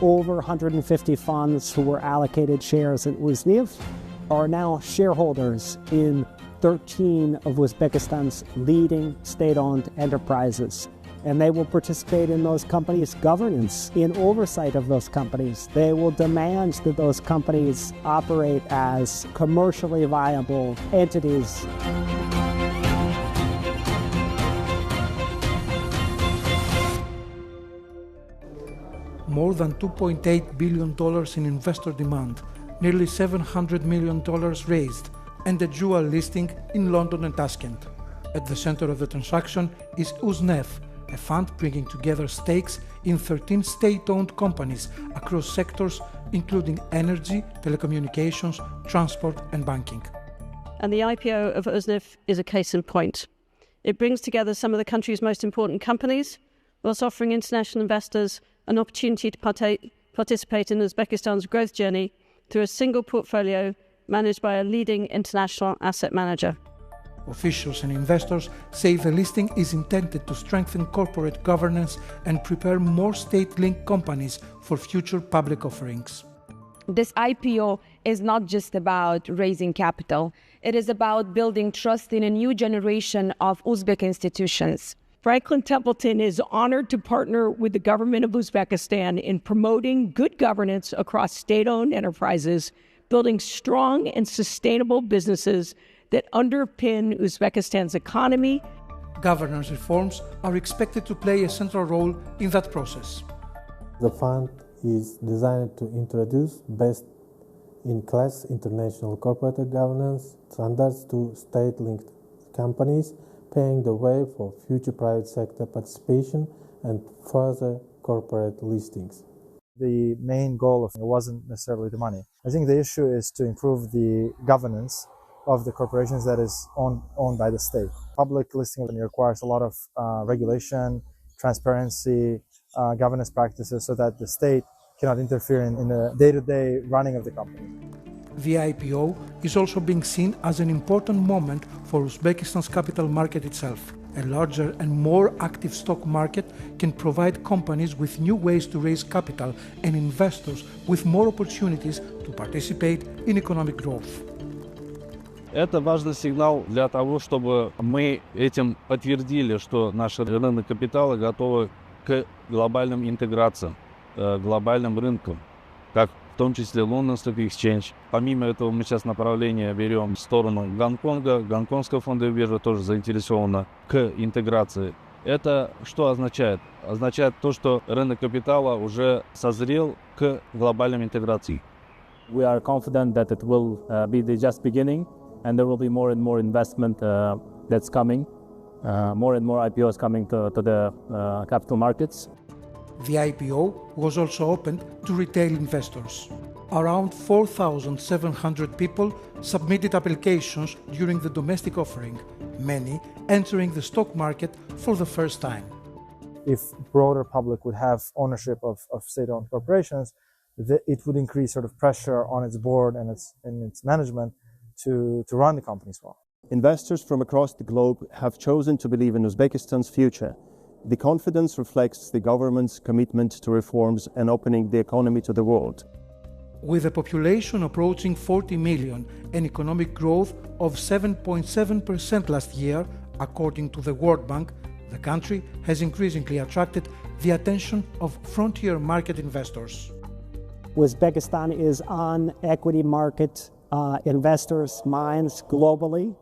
over 150 funds who were allocated shares in UzNIF are now shareholders in 13 of Uzbekistan's leading state-owned enterprises. And they will participate in those companies' governance, in oversight of those companies. They will demand that those companies operate as commercially viable entities. More than $2.8 billion in investor demand, nearly $700 million raised, and a dual listing in London and Taskent. At the center of the transaction is UzNIF, a fund bringing together stakes in 13 state-owned companies across sectors including energy, telecommunications, transport and banking. And the IPO of UzNIF is a case in point. It brings together some of the country's most important companies, whilst offering international investors an opportunity to participate in Uzbekistan's growth journey through a single portfolio managed by a leading international asset manager. Officials and investors say the listing is intended to strengthen corporate governance and prepare more state-linked companies for future public offerings. This IPO is not just about raising capital. It is about building trust in a new generation of Uzbek institutions. Franklin Templeton is honored to partner with the government of Uzbekistan in promoting good governance across state-owned enterprises, building strong and sustainable businesses that underpin Uzbekistan's economy. Governance reforms are expected to play a central role in that process. The fund is designed to introduce best-in-class international corporate governance standards to state-linked companies, paving the way for future private sector participation and further corporate listings. The main goal wasn't necessarily the money. I think the issue is to improve the governance of the corporations that is owned by the state. Public listing requires a lot of regulation, transparency, governance practices so that the state cannot interfere in the day-to-day running of the company. The IPO is also being seen as an important moment for Uzbekistan's capital market itself. A larger and more active stock market can provide companies with new ways to raise capital and investors with more opportunities to participate in economic growth. Это важный сигнал для того, чтобы мы этим подтвердили, что наши рынок капитала готовы к глобальным интеграциям, глобальным рынкам, как в том числе London Stock Exchange. Помимо этого мы сейчас направление берем в сторону Гонконга. Гонконгская фондовая биржа тоже заинтересована к интеграции. Это что означает? Означает то, что рынок капитала уже созрел к глобальной интеграции. We are confident that it will be the just beginning, and there will be more and more investment that's coming, more and more IPOs coming to the capital markets. The IPO was also opened to retail investors. Around 4,700 people submitted applications during the domestic offering, many entering the stock market for the first time. If broader public would have ownership of state-owned corporations, it would increase sort of pressure on its board and its management to run the companies well. Investors from across the globe have chosen to believe in Uzbekistan's future. The confidence reflects the government's commitment to reforms and opening the economy to the world. With a population approaching 40 million and economic growth of 7.7% last year, according to the World Bank, the country has increasingly attracted the attention of frontier market investors. Uzbekistan is on equity market investors' minds globally.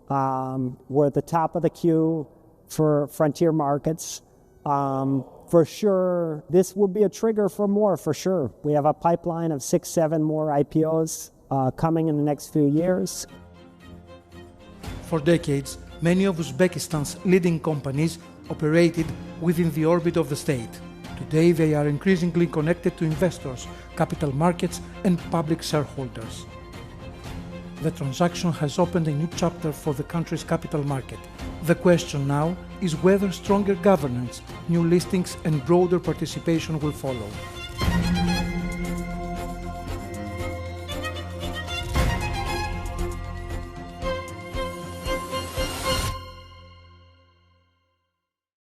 We're at the top of the queue for frontier markets. For sure, this will be a trigger for more, for sure. We have a pipeline of 6-7 more IPOs coming in the next few years. For decades, many of Uzbekistan's leading companies operated within the orbit of the state. Today, they are increasingly connected to investors, capital markets, and public shareholders. The transaction has opened a new chapter for the country's capital market. The question now is whether stronger governance, new listings, and broader participation will follow.